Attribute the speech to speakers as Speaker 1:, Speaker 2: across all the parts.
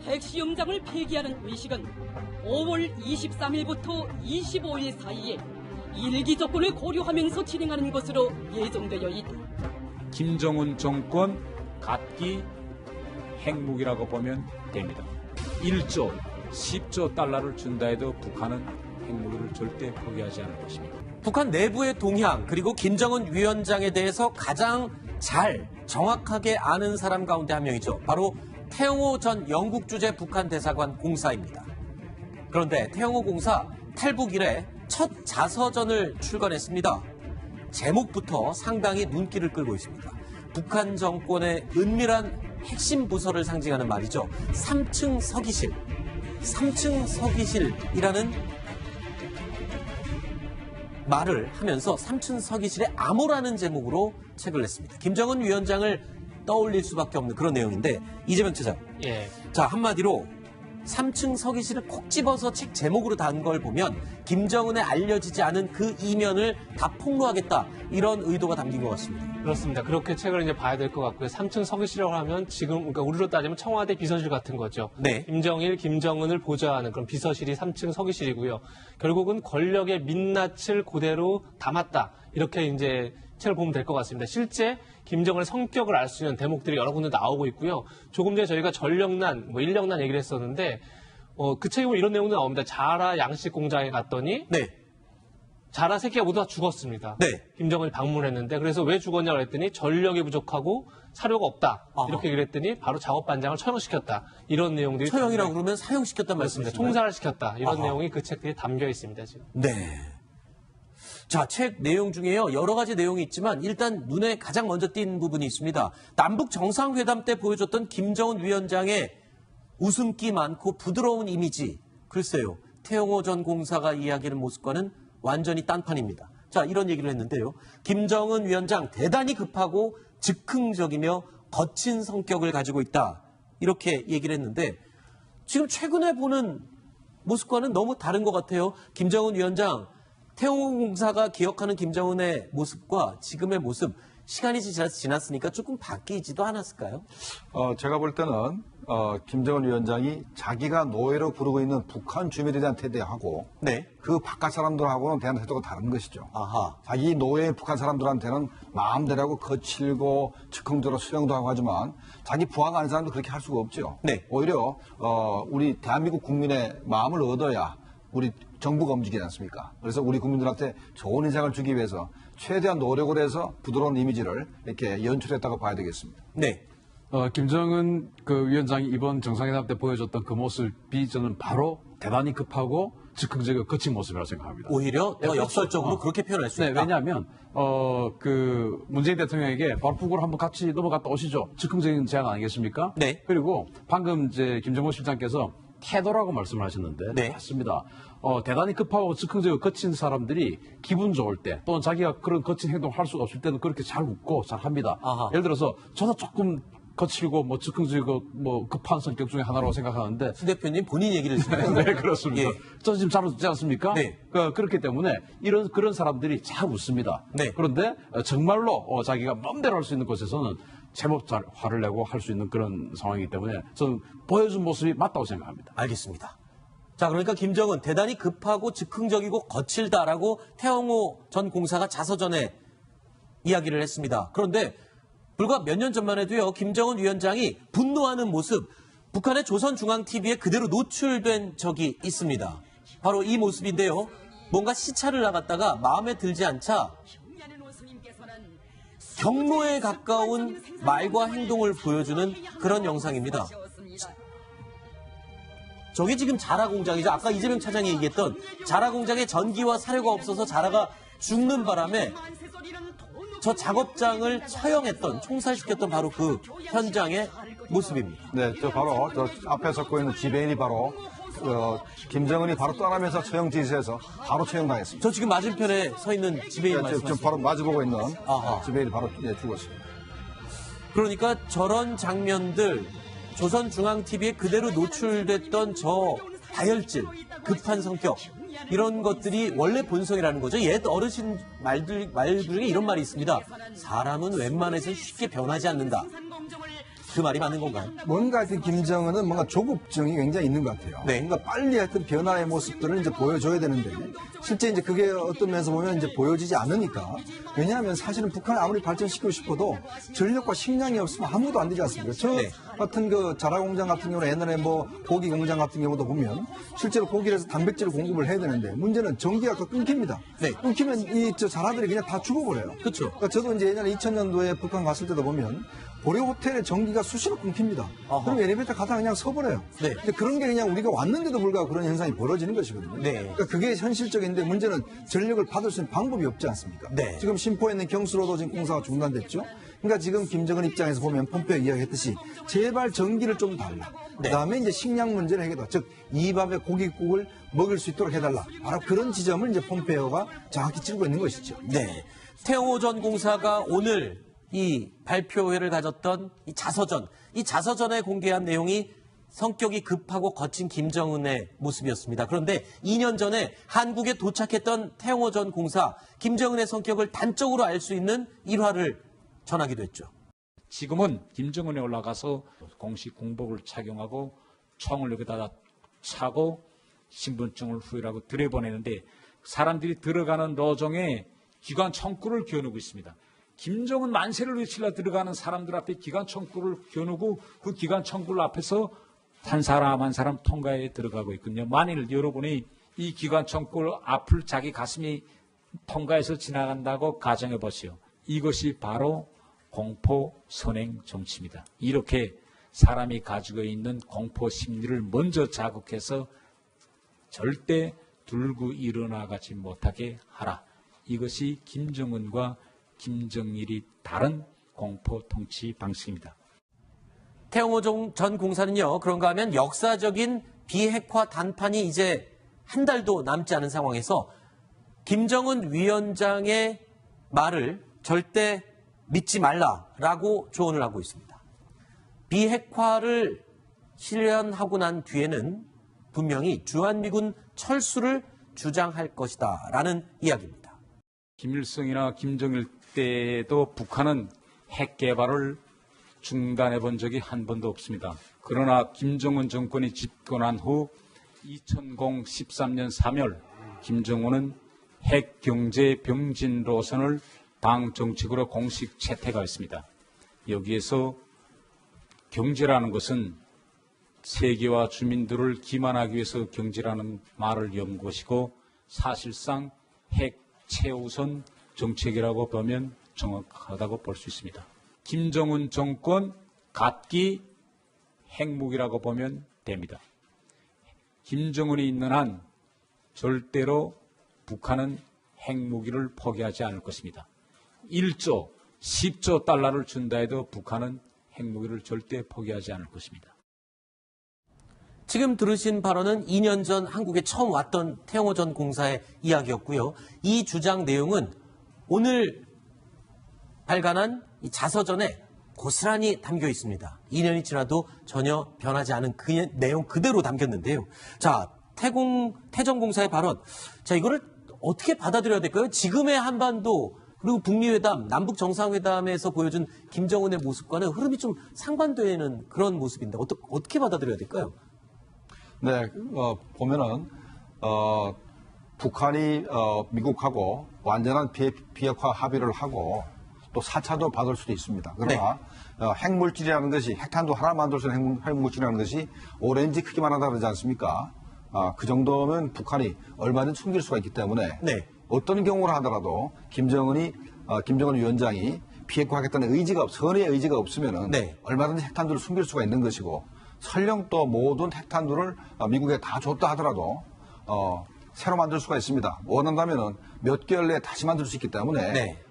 Speaker 1: 핵시험장을 폐기하는 의식은 5월 23일부터 25일 사이에 일기 조건을 고려하면서 진행하는 것으로 예정되어 있다.
Speaker 2: 김정은 정권 갖기 핵무기라고 보면 됩니다. 1조, 10조 달러를 준다 해도 북한은 핵무기를 절대 포기하지 않을 것입니다.
Speaker 3: 북한 내부의 동향 그리고 김정은 위원장에 대해서 가장 잘 정확하게 아는 사람 가운데 한 명이죠. 바로 태영호 전 영국 주재 북한 대사관 공사입니다. 그런데 태영호 공사 탈북 이래 첫 자서전을 출간했습니다. 제목부터 상당히 눈길을 끌고 있습니다. 북한 정권의 은밀한 핵심 부서를 상징하는 말이죠. 3층 서기실. 3층 서기실이라는 말을 하면서 3층 서기실의 암호라는 제목으로 책을 냈습니다. 김정은 위원장을 떠올릴 수밖에 없는 그런 내용인데 이재명 차장. 자, 한마디로 3층 서기실을 콕 집어서 책 제목으로 단 걸 보면 김정은에 알려지지 않은 그 이면을 다 폭로하겠다. 이런 의도가 담긴 것 같습니다.
Speaker 4: 그렇습니다. 그렇게 책을 이제 봐야 될 것 같고요. 3층 서기실이라고 하면 지금 그러니까 우리로 따지면 청와대 비서실 같은 거죠.
Speaker 3: 네.
Speaker 4: 김정일, 김정은을 보좌하는 그런 비서실이 3층 서기실이고요. 결국은 권력의 민낯을 그대로 담았다. 이렇게 이제 책을 보면 될 것 같습니다. 실제 김정은의 성격을 알 수 있는 대목들이 여러 군데 나오고 있고요. 조금 전에 저희가 전력난, 인력난 얘기를 했었는데 그 책에 보면 이런 내용도 나옵니다. 자라 양식 공장에 갔더니
Speaker 3: 네.
Speaker 4: 자라 새끼가 모두 다 죽었습니다.
Speaker 3: 네.
Speaker 4: 김정은이 방문했는데 그래서 왜 죽었냐고 그랬더니 전력이 부족하고 사료가 없다.
Speaker 3: 아하.
Speaker 4: 이렇게 얘기를 했더니 바로 작업반장을 처형시켰다. 이런 내용들이
Speaker 3: 처형이라고 그러면 사형시켰단
Speaker 4: 말씀입니다.
Speaker 3: 말씀이신가요?
Speaker 4: 총살을 시켰다. 이런
Speaker 3: 아하.
Speaker 4: 내용이 그 책들에 담겨 있습니다. 지금.
Speaker 3: 네. 자, 책 내용 중에요. 여러 가지 내용이 있지만 일단 눈에 가장 먼저 띈 부분이 있습니다. 남북 정상회담 때 보여줬던 김정은 위원장의 웃음기 많고 부드러운 이미지. 글쎄요. 태영호 전 공사가 이야기하는 모습과는 완전히 딴판입니다. 자, 이런 얘기를 했는데요. 김정은 위원장 대단히 급하고 즉흥적이며 거친 성격을 가지고 있다. 이렇게 얘기를 했는데 지금 최근에 보는 모습과는 너무 다른 것 같아요. 김정은 위원장, 태영호 공사가 기억하는 김정은의 모습과 지금의 모습, 시간이 지났으니까 조금 바뀌지도 않았을까요?
Speaker 5: 제가 볼 때는 김정은 위원장이 자기가 노예로 부르고 있는 북한 주민에 대한 태도하고
Speaker 3: 네.
Speaker 5: 그 바깥 사람들하고는 대한 태도가 다른 것이죠.
Speaker 3: 아하.
Speaker 5: 자기 노예 북한 사람들한테는 마음대로 하고 거칠고 즉흥적으로 수용도 하고 하지만 자기 부하가 아닌 사람도 그렇게 할 수가 없죠.
Speaker 3: 네.
Speaker 5: 오히려 우리 대한민국 국민의 마음을 얻어야 우리 정부가 움직이지 않습니까? 그래서 우리 국민들한테 좋은 인상을 주기 위해서 최대한 노력을 해서 부드러운 이미지를 이렇게 연출했다고 봐야 되겠습니다.
Speaker 3: 네.
Speaker 6: 김정은 위원장이 이번 정상회담 때 보여줬던 그 모습이 저는 바로 대단히 급하고 즉흥적이고 거친 모습이라고 생각합니다.
Speaker 3: 오히려 더 역설적으로 그렇게 표현할 수 있다.
Speaker 6: 네, 왜냐하면 문재인 대통령에게 바로 북으로 한번 같이 넘어갔다 오시죠. 즉흥적인 제안 아니겠습니까?
Speaker 3: 네.
Speaker 6: 그리고 방금 이제 김정은 실장께서 태도라고 말씀을 하셨는데
Speaker 3: 네.
Speaker 6: 맞습니다. 대단히 급하고 즉흥적이고 거친 사람들이 기분 좋을 때 또는 자기가 그런 거친 행동을 할 수가 없을 때는 그렇게 잘 웃고 잘 합니다.
Speaker 3: 아하.
Speaker 6: 예를 들어서 저도 조금 거칠고 즉흥적이고 급한 성격 중에 하나라고 생각하는데
Speaker 3: 수 대표님 본인 얘기를 지금
Speaker 6: 네, 그렇습니다.
Speaker 3: 예.
Speaker 6: 저 지금 잘 웃지 않습니까?
Speaker 3: 네.
Speaker 6: 그렇기 때문에 그런 사람들이 잘 웃습니다.
Speaker 3: 네.
Speaker 6: 그런데 정말로 자기가 마음대로 할 수 있는 곳에서는 제법 잘 화를 내고 할 수 있는 그런 상황이기 때문에 저는 보여준 모습이 맞다고 생각합니다.
Speaker 3: 알겠습니다. 자, 그러니까 김정은 대단히 급하고 즉흥적이고 거칠다라고 태영호 전 공사가 자서전에 이야기를 했습니다. 그런데 불과 몇 년 전만 해도요, 김정은 위원장이 분노하는 모습, 북한의 조선중앙TV에 그대로 노출된 적이 있습니다. 바로 이 모습인데요. 뭔가 시차를 나갔다가 마음에 들지 않자 경로에 가까운 말과 행동을 보여주는 그런 영상입니다. 저게 지금 자라 공장이죠. 아까 이재명 차장이 얘기했던 자라 공장에 전기와 사료가 없어서 자라가 죽는 바람에 저 작업장을 처형했던, 총살시켰던 바로 그 현장의 모습입니다.
Speaker 5: 네, 바로 저 앞에 섰고 있는 지배인이 바로 김정은이 바로 떠나면서 처형 지시해서 바로 처형당했습니다.
Speaker 3: 저 지금 맞은편에 서 있는 지배인
Speaker 5: 지금
Speaker 3: 말씀하시죠?
Speaker 5: 바로 마주보고 있는
Speaker 3: 아하.
Speaker 5: 지배인이 바로 죽었습니다.
Speaker 3: 그러니까 저런 장면들 조선중앙TV에 그대로 노출됐던 저 다혈질, 급한 성격 이런 것들이 원래 본성이라는 거죠. 옛 어르신 말 중에 이런 말이 있습니다. 사람은 웬만해서 쉽게 변하지 않는다. 그 말이 맞는 건가요?
Speaker 5: 뭔가 하여튼 김정은은 뭔가 조급증이 굉장히 있는 것 같아요.
Speaker 3: 네.
Speaker 5: 뭔가 빨리 하여튼 변화의 모습들을 이제 보여줘야 되는데 실제 이제 그게 어떤 면에서 보면 이제 보여지지 않으니까 왜냐하면 사실은 북한을 아무리 발전시키고 싶어도 전력과 식량이 없으면 아무도 안 되지 않습니까? 저
Speaker 3: 네.
Speaker 5: 같은 그 자라공장 같은 경우는 옛날에 뭐 고기 공장 같은 경우도 보면 실제로 고기를 해서 단백질을 공급을 해야 되는데 문제는 전기가 끊깁니다.
Speaker 3: 네.
Speaker 5: 끊기면 이 저 자라들이 그냥 다 죽어버려요.
Speaker 3: 그쵸.
Speaker 5: 그러니까 저도 이제 예전에 2000년도에 북한 갔을 때도 보면 고려 호텔의 전기가 수시로 끊깁니다.
Speaker 3: 어허.
Speaker 5: 그럼 엘리베이터 가다가 그냥 서버려요.
Speaker 3: 네.
Speaker 5: 근데 그런 게 그냥 우리가 왔는데도 불구하고 그런 현상이 벌어지는 것이거든요.
Speaker 3: 네.
Speaker 5: 그러니까 그게 현실적인데 문제는 전력을 받을 수 있는 방법이 없지 않습니까?
Speaker 3: 네.
Speaker 5: 지금 심포에 있는 경수로도 지금 공사가 중단됐죠. 그러니까 지금 김정은 입장에서 보면 폼페이오 이야기했듯이 제발 전기를 좀 달라.
Speaker 3: 네.
Speaker 5: 그다음에 이제 식량 문제를 해결하라. 즉 이 밥에 고깃국을 먹을 수 있도록 해달라. 바로 그런 지점을 이제 폼페이오가 정확히 찌르고 있는 것이죠.
Speaker 3: 네. 태영호 전 공사가 오늘 이 발표회를 가졌던 이 자서전에 공개한 내용이 성격이 급하고 거친 김정은의 모습이었습니다. 그런데 2년 전에 한국에 도착했던 태영호 전 공사, 김정은의 성격을 단적으로 알 수 있는 일화를 전하기도 했죠.
Speaker 2: 지금은 김정은에 올라가서 공식 군복을 착용하고 총을 여기다 차고 신분증을 후일하고 들여보내는데 사람들이 들어가는 로정에 기관 총구를 겨누고 있습니다. 김정은 만세를 외치려 들어가는 사람들 앞에 기관 총구를 겨누고 그 기관 총구 앞에서 한 사람 한 사람 통과에 들어가고 있거든요. 만일 여러분이 이 기관 총구 앞을 자기 가슴이 통과해서 지나간다고 가정해 보시오. 이것이 바로 공포 선행 정치입니다. 이렇게 사람이 가지고 있는 공포 심리를 먼저 자극해서 절대 들고 일어나가지 못하게 하라. 이것이 김정은과 김정일이 다른 공포 통치 방식입니다.
Speaker 3: 태영호 전 공사는요, 그런가 하면 역사적인 비핵화 단판이 이제 한 달도 남지 않은 상황에서 김정은 위원장의 말을 절대 믿지 말라라고 조언을 하고 있습니다. 비핵화를 실현하고 난 뒤에는 분명히 주한미군 철수를 주장할 것이다라는 이야기입니다.
Speaker 2: 김일성이나 김정일 때에도 북한은 핵 개발을 중단해 본 적이 한 번도 없습니다. 그러나 김정은 정권이 집권한 후 2013년 3월 김정은은 핵 경제 병진 노선을 당 정책으로 공식 채택하였습니다. 여기에서 경제라는 것은 세계와 주민들을 기만하기 위해서 경제라는 말을 연 것이고 사실상 핵 최우선 정책이라고 보면 정확하다고 볼 수 있습니다. 김정은 정권 갖기 핵무기라고 보면 됩니다. 김정은이 있는 한 절대로 북한은 핵무기를 포기하지 않을 것입니다. 1조, 10조 달러를 준다 해도 북한은 핵무기를 절대 포기하지 않을 것입니다.
Speaker 3: 지금 들으신 발언은 2년 전 한국에 처음 왔던 태영호 전 공사의 이야기였고요. 이 주장 내용은 오늘 발간한 이 자서전에 고스란히 담겨 있습니다. 2년이 지나도 전혀 변하지 않은 그 내용 그대로 담겼는데요. 자, 태정 공사의 발언. 자, 이거를 어떻게 받아들여야 될까요? 지금의 한반도 그리고 북미회담, 남북 정상회담에서 보여준 김정은의 모습과는 흐름이 좀 상반되는 그런 모습인데 어떻게 받아들여야 될까요?
Speaker 5: 네, 보면은 북한이 미국하고 완전한 비핵화 합의를 하고 또 4차도 받을 수도 있습니다. 그러나 핵물질이라는 것이 핵탄두 하나 만들 수 있는 핵물질이라는 것이 오렌지 크기만 하다 그러지 않습니까? 그 정도면 북한이 얼마든지 숨길 수가 있기 때문에
Speaker 3: 네.
Speaker 5: 어떤 경우를 하더라도 김정은 위원장이 비핵화하겠다는 선의의 의지가 없으면은
Speaker 3: 네.
Speaker 5: 얼마든지 핵탄두를 숨길 수가 있는 것이고 설령 또 모든 핵탄두를 미국에 다 줬다 하더라도 새로 만들 수가 있습니다. 원한다면은 몇 개월 내에 다시 만들 수 있기 때문에
Speaker 3: 네.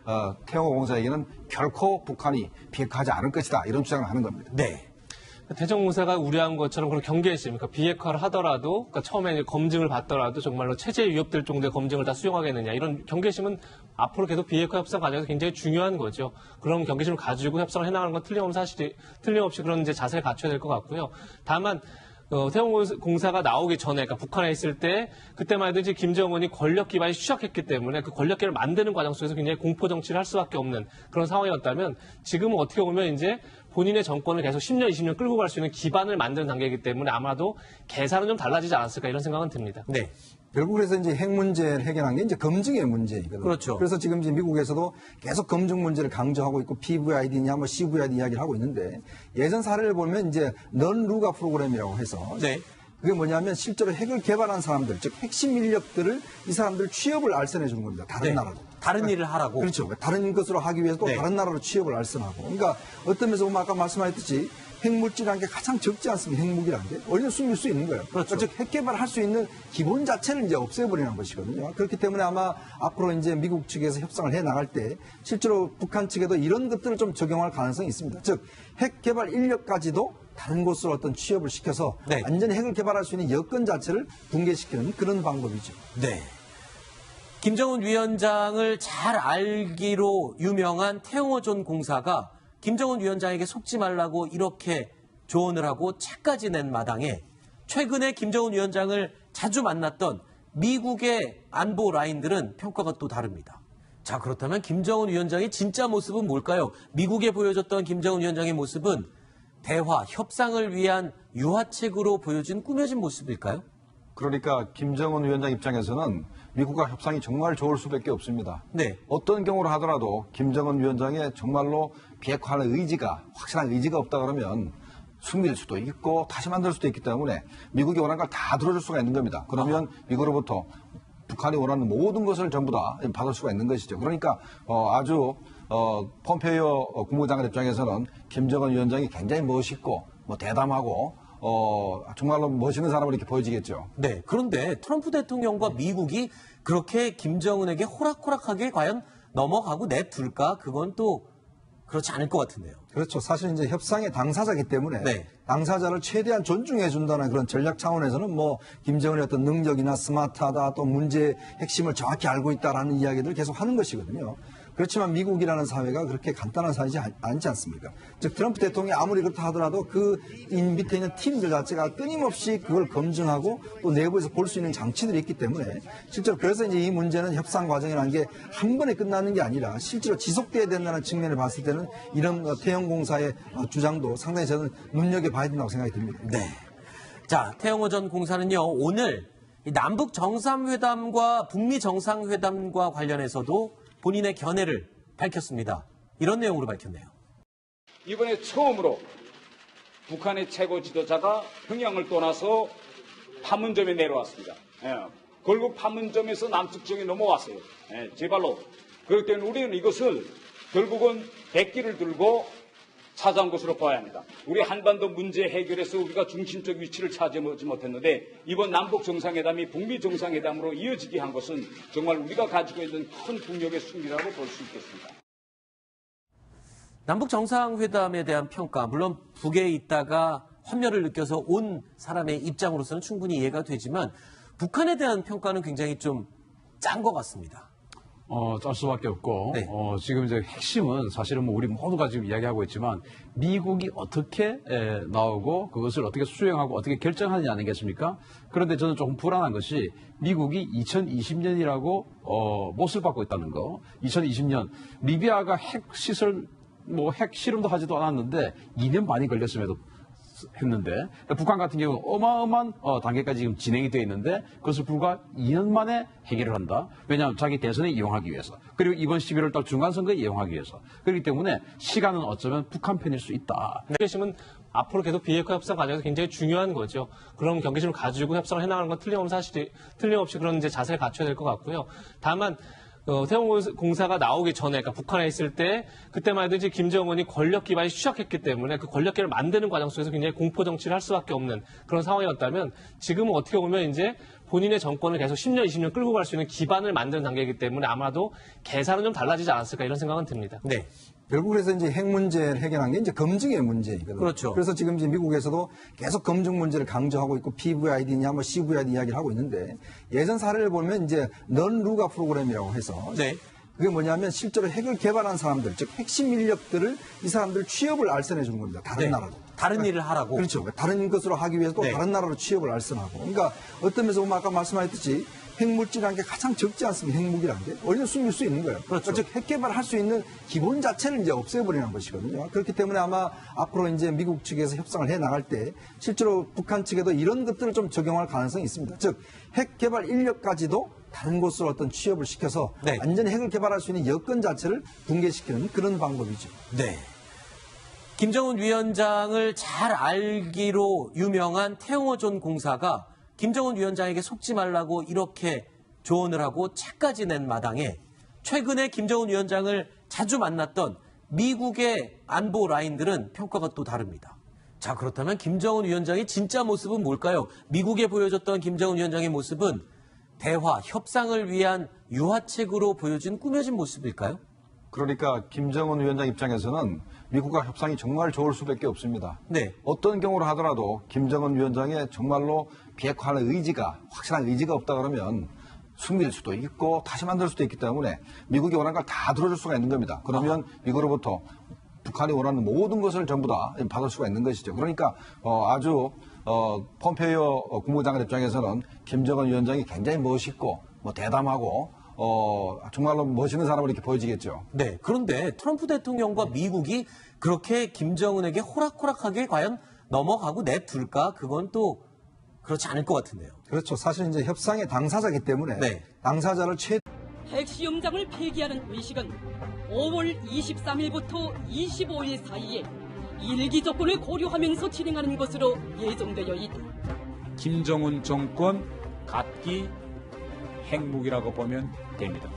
Speaker 5: 태영호 공사에게는 결코 북한이 비핵화하지 않을 것이다 이런 주장을 하는 겁니다.
Speaker 3: 네.
Speaker 4: 태정 공사가 우려한 것처럼 그런 경계심, 그러니까 비핵화를 하더라도, 그러니까 처음에 이제 검증을 받더라도 정말로 체제에 위협될 정도의 검증을 다 수용하겠느냐 이런 경계심은 앞으로 계속 비핵화 협상 과정에서 굉장히 중요한 거죠. 그런 경계심을 가지고 협상을 해나가는 건 틀림없이 그런 이제 자세를 갖춰야 될 것 같고요. 다만 태영 공사가 나오기 전에, 그러니까 북한에 있을 때, 그때만 해도 이제 김정은이 권력 기반이 추락했기 때문에 그 권력 기반을 만드는 과정 속에서 굉장히 공포 정치를 할 수밖에 없는 그런 상황이었다면 지금은 어떻게 보면 이제 본인의 정권을 계속 10년, 20년 끌고 갈 수 있는 기반을 만드는 단계이기 때문에 아마도 계산은 좀 달라지지 않았을까 이런 생각은 듭니다.
Speaker 3: 네.
Speaker 5: 결국 그래서 이제 핵 문제를 해결한 게 이제 검증의 문제이거든요.
Speaker 3: 그렇죠.
Speaker 5: 그래서 지금 이제 미국에서도 계속 검증 문제를 강조하고 있고 PVID냐 뭐 CVID 이야기를 하고 있는데 예전 사례를 보면 이제 넌 루가 프로그램이라고 해서
Speaker 3: 네.
Speaker 5: 그게 뭐냐면 실제로 핵을 개발한 사람들, 즉 핵심 인력들을 이 사람들 취업을 알선해 주는 겁니다. 다른
Speaker 3: 네.
Speaker 5: 나라로.
Speaker 3: 다른 일을 하라고.
Speaker 5: 그렇죠. 다른 것으로 하기 위해서 또
Speaker 3: 네.
Speaker 5: 다른 나라로 취업을 알선하고. 그러니까 어떤 면에서 보면 아까 말씀하셨듯이 핵물질이라는 게 가장 적지 않습니까? 핵무기라는 게. 얼른 숨길 수 있는 거예요.
Speaker 3: 그렇죠.
Speaker 5: 즉, 핵 개발을 할 수 있는 기본 자체를 이제 없애버리는 것이거든요. 그렇기 때문에 아마 앞으로 이제 미국 측에서 협상을 해 나갈 때 실제로 북한 측에도 이런 것들을 좀 적용할 가능성이 있습니다. 즉, 핵 개발 인력까지도 다른 곳으로 어떤 취업을 시켜서
Speaker 3: 네.
Speaker 5: 완전히 핵을 개발할 수 있는 여건 자체를 붕괴시키는 그런 방법이죠.
Speaker 3: 네. 김정은 위원장을 잘 알기로 유명한 태영호전 공사가 김정은 위원장에게 속지 말라고 이렇게 조언을 하고 책까지 낸 마당에 최근에 김정은 위원장을 자주 만났던 미국의 안보 라인들은 평가가 또 다릅니다. 자, 그렇다면 김정은 위원장의 진짜 모습은 뭘까요? 미국에 보여줬던 김정은 위원장의 모습은 대화, 협상을 위한 유화책으로 보여진 꾸며진 모습일까요?
Speaker 5: 그러니까 김정은 위원장 입장에서는 미국과 협상이 정말 좋을 수밖에 없습니다.
Speaker 3: 네.
Speaker 5: 어떤 경우로 하더라도 김정은 위원장의 정말로 비핵화하는 의지가, 확실한 의지가 없다 그러면 숨길 수도 있고 다시 만들 수도 있기 때문에 미국이 원하는 걸 다 들어줄 수가 있는 겁니다. 그러면 미국으로부터 북한이 원하는 모든 것을 전부 다 받을 수가 있는 것이죠. 그러니까 아주 폼페이오 국무장관 입장에서는 김정은 위원장이 굉장히 멋있고 뭐 대담하고 정말로 멋있는 사람으로 이렇게 보여지겠죠.
Speaker 3: 네. 그런데 트럼프 대통령과 미국이 그렇게 김정은에게 호락호락하게 과연 넘어가고 내둘까? 그건 또 그렇지 않을 것 같은데요.
Speaker 5: 그렇죠. 사실 이제 협상의 당사자이기 때문에
Speaker 3: 네.
Speaker 5: 당사자를 최대한 존중해 준다는 그런 전략 차원에서는 뭐 김정은의 어떤 능력이나 스마트하다 또 문제의 핵심을 정확히 알고 있다라는 이야기들을 계속 하는 것이거든요. 그렇지만 미국이라는 사회가 그렇게 간단한 사회지 않지 않습니까? 즉 트럼프 대통령이 아무리 그렇다 하더라도 그 밑에 있는 팀들 자체가 끊임없이 그걸 검증하고 또 내부에서 볼 수 있는 장치들이 있기 때문에 실제로 그래서 이제 이 문제는 협상 과정이라는 게 한 번에 끝나는 게 아니라 실제로 지속돼야 된다는 측면을 봤을 때는 이런 태영공사의 주장도 상당히 저는 눈여겨봐야 된다고 생각이 듭니다.
Speaker 3: 네. 자, 태영호 전 공사는요, 오늘 이 남북 정상회담과 북미 정상회담과 관련해서도 본인의 견해를 밝혔습니다. 이런 내용으로 밝혔네요.
Speaker 2: 이번에 처음으로 북한의 최고 지도자가 평양을 떠나서 판문점에 내려왔습니다. 결국 판문점에서 남측 지역에 넘어왔어요. 제 발로. 그렇기 때문에 우리는 이것을 결국은 백기를 들고 찾아온 것으로 봐야 합니다. 우리 한반도 문제 해결에서 우리가 중심적 위치를 차지하지 못했는데 이번 남북 정상회담이 북미 정상회담으로 이어지게 한 것은 정말 우리가 가지고 있는 큰 국력의 승리라고 볼 수 있겠습니다.
Speaker 3: 남북 정상회담에 대한 평가, 물론 북에 있다가 환멸을 느껴서 온 사람의 입장으로서는 충분히 이해가 되지만 북한에 대한 평가는 굉장히 좀 짠 것 같습니다.
Speaker 6: 짤 수밖에 없고,
Speaker 3: 네.
Speaker 6: 지금 이제 핵심은 사실은 뭐 우리 모두가 지금 이야기하고 있지만, 미국이 어떻게 나오고, 그것을 어떻게 수행하고, 어떻게 결정하느냐 아니겠습니까? 그런데 저는 조금 불안한 것이, 미국이 2020년이라고, 못을 받고 있다는 거. 2020년, 리비아가 핵시설, 핵 실험도 하지도 않았는데, 2년 반이 걸렸음에도 했는데 북한 같은 경우는 어마어마한 단계까지 지금 진행이 되어 있는데 그것을 불과 2년 만에 해결을 한다. 왜냐하면 자기 대선에 이용하기 위해서. 그리고 이번 11월 달 중간선거에 이용하기 위해서. 그렇기 때문에 시간은 어쩌면 북한 편일 수 있다.
Speaker 4: 경계심은 앞으로 계속 비핵화 협상 과정에서 굉장히 중요한 거죠. 그런 경계심을 가지고 협상을 해나가는 건 틀림없이 그런 이제 자세를 갖춰야 될 것 같고요. 다만 태영공사가 나오기 전에, 그러니까 북한에 있을 때, 그때만 해도 이제 김정은이 권력 기반이 추락했기 때문에 그 권력기를 만드는 과정 속에서 굉장히 공포 정치를 할 수밖에 없는 그런 상황이었다면 지금은 어떻게 보면 이제 본인의 정권을 계속 10년, 20년 끌고 갈 수 있는 기반을 만드는 단계이기 때문에 아마도 계산은 좀 달라지지 않았을까 이런 생각은 듭니다.
Speaker 3: 네.
Speaker 5: 결국 그래서 이제 핵 문제를 해결한 게 이제 검증의 문제이거든요.
Speaker 3: 그렇죠.
Speaker 5: 그래서 지금 이제 미국에서도 계속 검증 문제를 강조하고 있고 PVID냐 뭐 CVID 이야기를 하고 있는데 예전 사례를 보면 이제 넌 루가 프로그램이라고 해서
Speaker 3: 네.
Speaker 5: 그게 뭐냐면 실제로 핵을 개발한 사람들, 즉 핵심 인력들을 이 사람들 취업을 알선해 주는 겁니다. 다른
Speaker 3: 네.
Speaker 5: 나라로.
Speaker 3: 다른 일을 하라고.
Speaker 5: 그렇죠. 다른 것으로 하기 위해서 또
Speaker 3: 네.
Speaker 5: 다른 나라로 취업을 알선하고. 그러니까 어떤 면에서 보면 아까 말씀하셨듯이 핵물질이라는 게 가장 적지 않습니까? 핵무기라는 게. 얼른 숨길 수 있는 거예요.
Speaker 3: 그렇죠.
Speaker 5: 즉, 핵 개발할 수 있는 기본 자체를 이제 없애버리는 것이거든요. 그렇기 때문에 아마 앞으로 이제 미국 측에서 협상을 해 나갈 때 실제로 북한 측에도 이런 것들을 좀 적용할 가능성이 있습니다. 즉, 핵 개발 인력까지도 다른 곳으로 어떤 취업을 시켜서
Speaker 3: 네.
Speaker 5: 완전히 핵을 개발할 수 있는 여건 자체를 붕괴시키는 그런 방법이죠.
Speaker 3: 네. 김정은 위원장을 잘 알기로 유명한 태영호전 공사가 김정은 위원장에게 속지 말라고 이렇게 조언을 하고 책까지 낸 마당에 최근에 김정은 위원장을 자주 만났던 미국의 안보 라인들은 평가가 또 다릅니다. 자, 그렇다면 김정은 위원장의 진짜 모습은 뭘까요? 미국에 보여줬던 김정은 위원장의 모습은 대화, 협상을 위한 유화책으로 보여진 꾸며진 모습일까요?
Speaker 5: 그러니까 김정은 위원장 입장에서는 미국과 협상이 정말 좋을 수밖에 없습니다.
Speaker 3: 네.
Speaker 5: 어떤 경우로 하더라도 김정은 위원장의 정말로 비핵화하는 의지가, 확실한 의지가 없다 그러면 숨길 수도 있고 다시 만들 수도 있기 때문에 미국이 원하는 걸 다 들어줄 수가 있는 겁니다. 그러면 미국으로부터 북한이 원하는 모든 것을 전부 다 받을 수가 있는 것이죠. 그러니까 아주 폼페이오 국무장관 입장에서는 김정은 위원장이 굉장히 멋있고 대담하고 정말로 멋있는 사람으로 이렇게 보여지겠죠.
Speaker 3: 네. 그런데 트럼프 대통령과 미국이 그렇게 김정은에게 호락호락하게 과연 넘어가고 내둘까? 그건 또 그렇지 않을 것 같은데요.
Speaker 5: 그렇죠. 사실 이제 협상의 당사자이기 때문에
Speaker 3: 네.
Speaker 5: 당사자를
Speaker 1: 핵시험장을 폐기하는 의식은 5월 23일부터 25일 사이에 일기 조건을 고려하면서 진행하는 것으로 예정되어 있다.
Speaker 2: 김정은 정권 갖기 핵무기라고 보면 됩니다.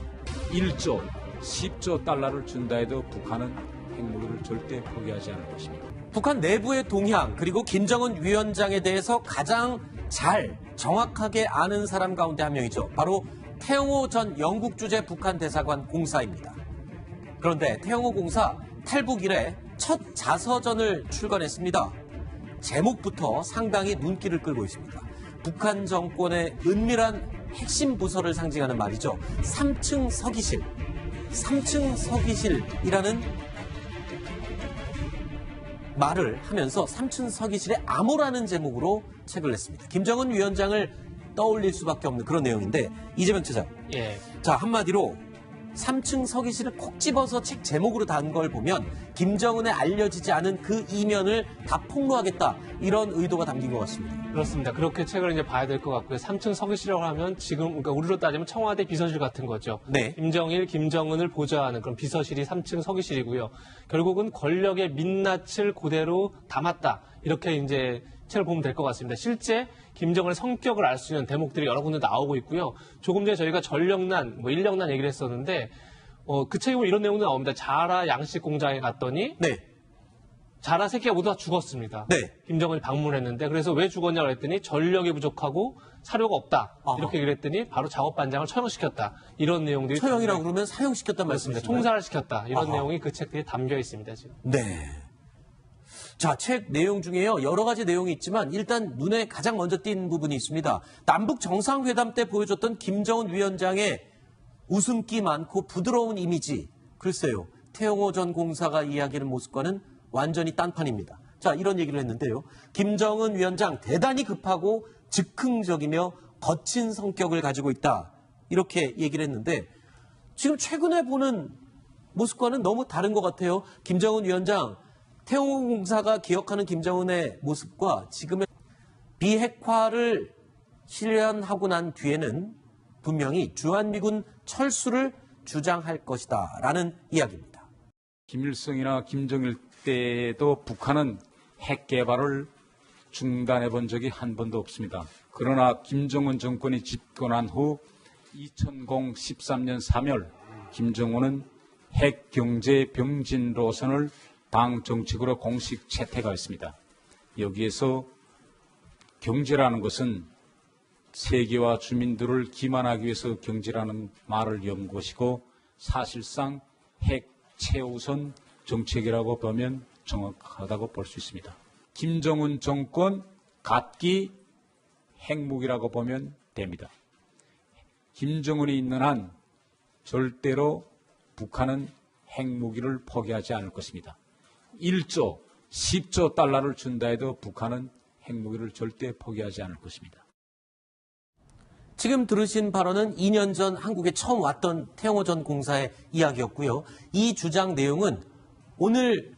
Speaker 2: 1조, 10조 달러를 준다 해도 북한은 핵무기를 절대 포기하지 않을 것입니다.
Speaker 3: 북한 내부의 동향 그리고 김정은 위원장에 대해서 가장 잘 정확하게 아는 사람 가운데 한 명이죠. 바로 태영호 전 영국 주재 북한 대사관 공사입니다. 그런데 태영호 공사 탈북 이래 첫 자서전을 출간했습니다. 제목부터 상당히 눈길을 끌고 있습니다. 북한 정권의 은밀한 핵심 부서를 상징하는 말이죠. 3층 서기실. 3층 서기실이라는 말을 하면서 3층 서기실의 암호라는 제목으로 책을 냈습니다. 김정은 위원장을 떠올릴 수밖에 없는 그런 내용인데 이재명 차장.
Speaker 4: 예.
Speaker 3: 자, 한마디로 3층 서기실을 콕 집어서 책 제목으로 단 걸 보면 김정은에 알려지지 않은 그 이면을 다 폭로하겠다. 이런 의도가 담긴 것 같습니다.
Speaker 4: 그렇습니다. 그렇게 책을 이제 봐야 될 것 같고요. 3층 서기실이라고 하면 지금 그러니까 우리로 따지면 청와대 비서실 같은 거죠.
Speaker 3: 네.
Speaker 4: 김정일, 김정은을 보좌하는 그런 비서실이 3층 서기실이고요. 결국은 권력의 민낯을 그대로 담았다. 이렇게 이제 책을 보면 될 것 같습니다. 실제 김정은의 성격을 알 수 있는 대목들이 여러 군데 나오고 있고요. 조금 전에 저희가 전력난, 인력난 얘기를 했었는데 그 책에 보면 이런 내용도 나옵니다. 자라 양식 공장에 갔더니
Speaker 3: 네.
Speaker 4: 자라 새끼가 모두 다 죽었습니다.
Speaker 3: 네.
Speaker 4: 김정은이 방문했는데 그래서 왜 죽었냐고 했더니 전력이 부족하고 사료가 없다.
Speaker 3: 아하.
Speaker 4: 이렇게 얘기를 했더니 바로 작업반장을 처형시켰다. 이런 내용들이
Speaker 3: 처형이라고 그러면 사형시켰단
Speaker 4: 말씀입니다.
Speaker 3: 말씀이신가요?
Speaker 4: 총살을 시켰다. 이런
Speaker 3: 아하.
Speaker 4: 내용이 그 책들에 담겨 있습니다. 지금.
Speaker 3: 네. 자, 책 내용 중에요. 여러 가지 내용이 있지만 일단 눈에 가장 먼저 띈 부분이 있습니다. 남북 정상회담 때 보여줬던 김정은 위원장의 웃음기 많고 부드러운 이미지. 글쎄요. 태영호 전 공사가 이야기하는 모습과는 완전히 딴판입니다. 자, 이런 얘기를 했는데요. 김정은 위원장 대단히 급하고 즉흥적이며 거친 성격을 가지고 있다. 이렇게 얘기를 했는데 지금 최근에 보는 모습과는 너무 다른 것 같아요. 김정은 위원장, 태영호 공사가 기억하는 김정은의 모습과 지금의 비핵화를 실현하고 난 뒤에는 분명히 주한미군 철수를 주장할 것이다 라는 이야기입니다.
Speaker 2: 김일성이나 김정일 때도 북한은 핵 개발을 중단해 본 적이 한 번도 없습니다. 그러나 김정은 정권이 집권한 후 2013년 3월 김정은은 핵 경제 병진 노선을 당 정책으로 공식 채택하였습니다. 여기에서 경제라는 것은 세계와 주민들을 기만하기 위해서 경제라는 말을 연 것이고 사실상 핵 최우선 정책이라고 보면 정확하다고 볼 수 있습니다. 김정은 정권 갖기 핵무기라고 보면 됩니다. 김정은이 있는 한 절대로 북한은 핵무기를 포기하지 않을 것입니다. 1조, 10조 달러를 준다 해도 북한은 핵무기를 절대 포기하지 않을 것입니다.
Speaker 3: 지금 들으신 발언은 2년 전 한국에 처음 왔던 태영호 전 공사의 이야기였고요. 이 주장 내용은 오늘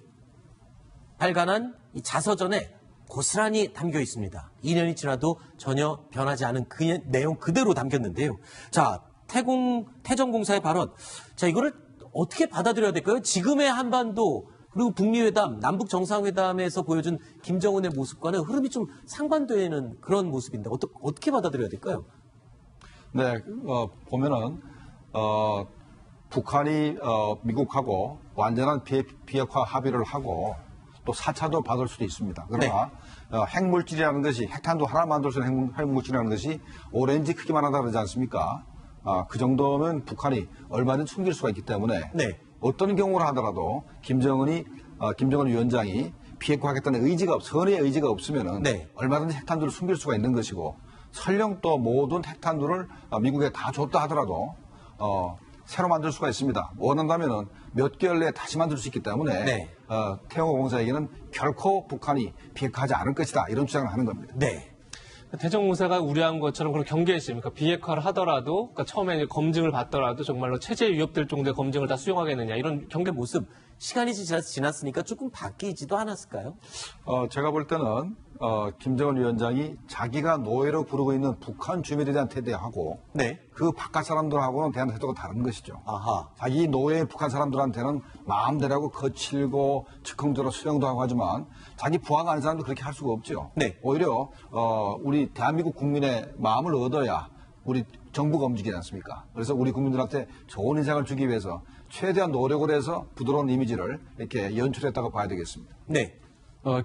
Speaker 3: 발간한 이 자서전에 고스란히 담겨 있습니다. 2년이 지나도 전혀 변하지 않은 그 내용 그대로 담겼는데요. 자, 태정공사의 발언. 자, 이거를 어떻게 받아들여야 될까요? 지금의 한반도 그리고 북미회담, 남북정상회담에서 보여준 김정은의 모습과는 흐름이 좀 상반되는 그런 모습인데 어떻게 받아들여야 될까요?
Speaker 5: 네, 보면은 북한이 미국하고 완전한 비핵화 합의를 하고 또 4차도 받을 수도 있습니다. 그러나 핵물질이라는 것이 핵탄두 하나 만들 수 있는 핵물질이라는 것이 오렌지 크기만 하다 그러지 않습니까? 그 정도면 북한이 얼마든지 숨길 수가 있기 때문에
Speaker 3: 네.
Speaker 5: 어떤 경우를 하더라도 김정은 위원장이 비핵화하겠다는 선의 의지가 없으면은
Speaker 3: 네.
Speaker 5: 얼마든지 핵탄두를 숨길 수가 있는 것이고 설령 또 모든 핵탄두를 미국에 다 줬다 하더라도 새로 만들 수가 있습니다. 원한다면은 몇 개월 내에 다시 만들 수 있기 때문에
Speaker 3: 네.
Speaker 5: 태영호 공사에게는 결코 북한이 비핵화하지 않을 것이다 이런 주장을 하는 겁니다.
Speaker 3: 네.
Speaker 4: 태정공사가 우려한 것처럼 그런 경계했습니까? 비핵화를 하더라도, 그러니까 처음에 이제 검증을 받더라도 정말로 체제에 위협될 정도의 검증을 다 수용하겠느냐 이런
Speaker 3: 경계 모습 시간이 지났으니까 조금 바뀌지도 않았을까요?
Speaker 5: 제가 볼 때는 김정은 위원장이 자기가 노예로 부르고 있는 북한 주민에 대한 태도하고
Speaker 3: 네.
Speaker 5: 그 바깥 사람들하고는 대한 태도가 다른 것이죠.
Speaker 3: 아하.
Speaker 5: 자기 노예 북한 사람들한테는 마음대로 하고 거칠고 즉흥적으로 수용도 하고 하지만 자기 부하가 아닌 사람도 그렇게 할 수가 없죠.
Speaker 3: 네.
Speaker 5: 오히려 우리 대한민국 국민의 마음을 얻어야 우리 정부가 움직이지 않습니까? 그래서 우리 국민들한테 좋은 인상을 주기 위해서 최대한 노력을 해서 부드러운 이미지를 이렇게 연출했다고 봐야 되겠습니다.
Speaker 3: 네.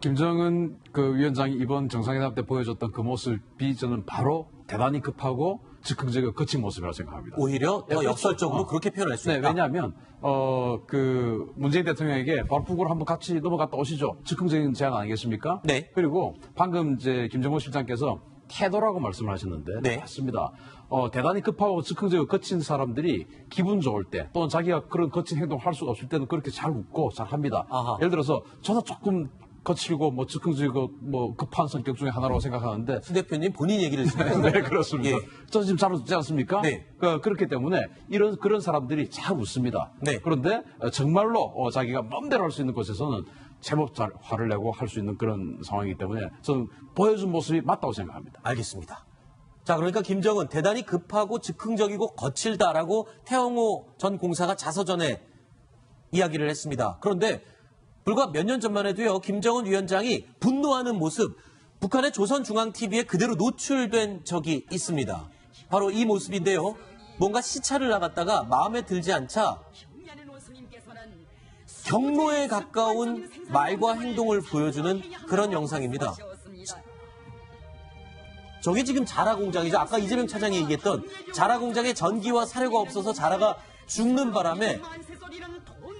Speaker 6: 김정은 그 위원장이 이번 정상회담 때 보여줬던 그 모습이 저는 바로 대단히 급하고 즉흥적이고 거친 모습이라고 생각합니다.
Speaker 3: 오히려 더 역설적으로 그렇게 표현할 수
Speaker 6: 네,
Speaker 3: 있다.
Speaker 6: 왜냐하면 그 문재인 대통령에게 바로 북으로 한번 같이 넘어갔다 오시죠. 즉흥적인 제안 아니겠습니까?
Speaker 3: 네.
Speaker 6: 그리고 방금 이제 김정은 실장께서 태도라고 말씀을 하셨는데
Speaker 3: 네.
Speaker 6: 맞습니다. 대단히 급하고 즉흥적이고 거친 사람들이 기분 좋을 때 또는 자기가 그런 거친 행동을 할 수가 없을 때는 그렇게 잘 웃고 잘 합니다.
Speaker 3: 아하.
Speaker 6: 예를 들어서 저도 조금 거칠고 뭐 즉흥적이고 뭐 급한 성격 중에 하나라고 생각하는데
Speaker 3: 수 대표님 본인 얘기를 지금
Speaker 6: 네, 그렇습니다.
Speaker 3: 예.
Speaker 6: 저 지금 잘 웃지 않습니까?
Speaker 3: 네.
Speaker 6: 그렇기 때문에 그런 사람들이 잘 웃습니다.
Speaker 3: 네.
Speaker 6: 그런데 정말로 자기가 마음대로 할 수 있는 곳에서는 제법 잘 화를 내고 할 수 있는 그런 상황이기 때문에 저는 보여준 모습이 맞다고 생각합니다.
Speaker 3: 알겠습니다. 자, 그러니까 김정은 대단히 급하고 즉흥적이고 거칠다라고 태영호 전 공사가 자서전에 이야기를 했습니다. 그런데 불과 몇 년 전만 해도요, 김정은 위원장이 분노하는 모습, 북한의 조선중앙TV에 그대로 노출된 적이 있습니다. 바로 이 모습인데요. 뭔가 시차를 나갔다가 마음에 들지 않자 경로에 가까운 말과 행동을 보여주는 그런 영상입니다. 저게 지금 자라 공장이죠. 아까 이재명 차장이 얘기했던 자라 공장에 전기와 사료가 없어서 자라가 죽는 바람에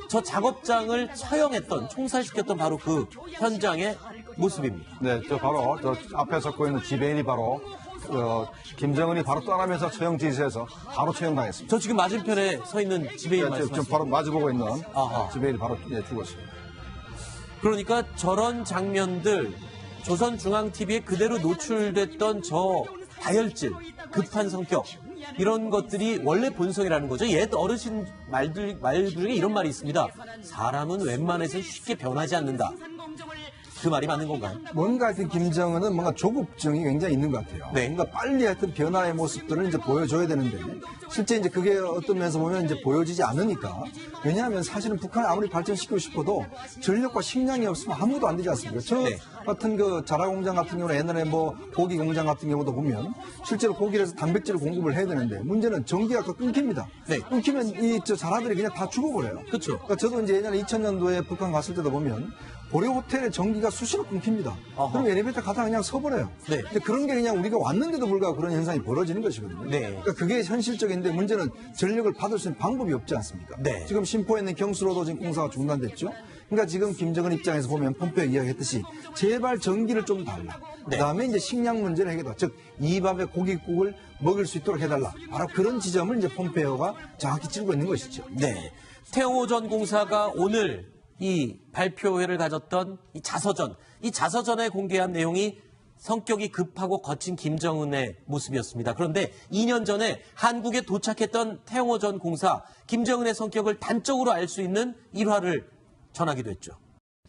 Speaker 3: 저 작업장을 처형했던, 총살시켰던 바로 그 현장의 모습입니다.
Speaker 5: 네, 바로 앞에 섰고 있는 지배인이 바로 김정은이 바로 떠나면서 처형 지시해서 바로 처형당했습니다.
Speaker 3: 저 지금 맞은편에 서 있는 지배인
Speaker 5: 지금
Speaker 3: 말씀하시죠?
Speaker 5: 바로 마주보고 있는
Speaker 3: 아하.
Speaker 5: 지배인이 바로 죽었습니다.
Speaker 3: 그러니까 저런 장면들 조선중앙TV에 그대로 노출됐던 저 다혈질, 급한 성격 이런 것들이 원래 본성이라는 거죠. 옛 어르신 말 중에 이런 말이 있습니다. 사람은 웬만해서 쉽게 변하지 않는다. 그 말이 맞는 건가요?
Speaker 7: 뭔가 하여튼 김정은은 뭔가 조급증이 굉장히 있는 것 같아요.
Speaker 3: 네.
Speaker 7: 뭔가 빨리 하여튼 변화의 모습들을 이제 보여줘야 되는데 실제 이제 그게 어떤 면에서 보면 이제 보여지지 않으니까 왜냐하면 사실은 북한을 아무리 발전시키고 싶어도 전력과 식량이 없으면 아무것도 안 되지 않습니까? 저
Speaker 3: 네.
Speaker 7: 같은 그 자라 공장 같은 경우는 옛날에 뭐 고기 공장 같은 경우도 보면 실제로 고기를 해서 단백질을 공급을 해야 되는데 문제는 전기가 끊깁니다.
Speaker 3: 네.
Speaker 7: 끊기면 이 저 자라들이 그냥 다 죽어버려요.
Speaker 3: 그렇죠.
Speaker 7: 그러니까 저도 이제 예전에 2000년도에 북한 갔을 때도 보면 고려 호텔의 전기가 수시로 끊깁니다.
Speaker 3: 아하.
Speaker 7: 그럼 엘리베이터 가다가 그냥 서버려요.
Speaker 3: 네.
Speaker 7: 근데 그런 게 그냥 우리가 왔는데도 불구하고 그런 현상이 벌어지는 것이거든요.
Speaker 3: 네.
Speaker 7: 그러니까 그게 현실적인데 문제는 전력을 받을 수 있는 방법이 없지 않습니까?
Speaker 3: 네.
Speaker 7: 지금 심포에 있는 경수로도 지금 공사가 중단됐죠. 그러니까 지금 김정은 입장에서 보면 폼페이오 이야기했듯이 제발 전기를 좀 달라.
Speaker 3: 네.
Speaker 7: 그다음에 이제 식량 문제를 해결다. 즉 이 밥에 고깃국을 먹을 수 있도록 해달라. 바로 그런 지점을 이제 폼페이오가 정확히 찌르고 있는 것이죠.
Speaker 3: 네. 태영호 전 공사가 오늘 이 발표회를 가졌던 이 자서전에 공개한 내용이 성격이 급하고 거친 김정은의 모습이었습니다. 그런데 2년 전에 한국에 도착했던 태영호 전 공사, 김정은의 성격을 단적으로 알 수 있는 일화를 전하기도 했죠.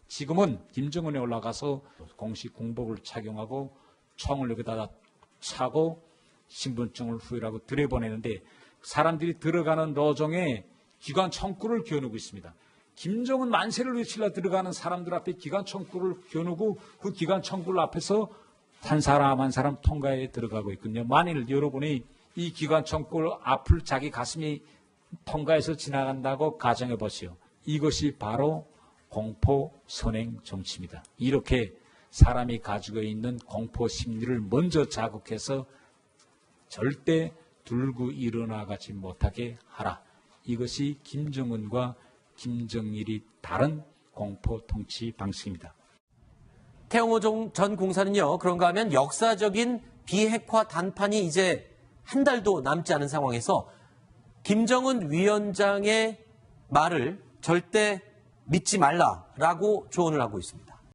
Speaker 2: 지금은 김정은에 올라가서 공식 군복을 착용하고 총을 여기다가 차고 신분증을 후일하고 들여보내는데 사람들이 들어가는 노정에 기관 총구를 겨누고 있습니다. 김정은 만세를 외치려 들어가는 사람들 앞에 기관 총구를 겨누고 그 기관 총구 앞에서 한 사람 한 사람 통과에 들어가고 있거든요. 만일 여러분이 이 기관 총구 앞을 자기 가슴이 통과해서 지나간다고 가정해 보시오. 이것이 바로 공포 선행 정치입니다. 이렇게 사람이 가지고 있는 공포 심리를 먼저 자극해서 절대 들고 일어나가지 못하게 하라. 이것이 김정은과 김정일이 다른 공포 통치 방식입니다.
Speaker 3: 태영호 전 공사는요, 그런가 하면 역사적인 비핵화 단판이 이제 한 달도 남지 않은 상황에서 김정은 위원장의 말을 절대 믿지 말라라고 조언을 하고 있습니다.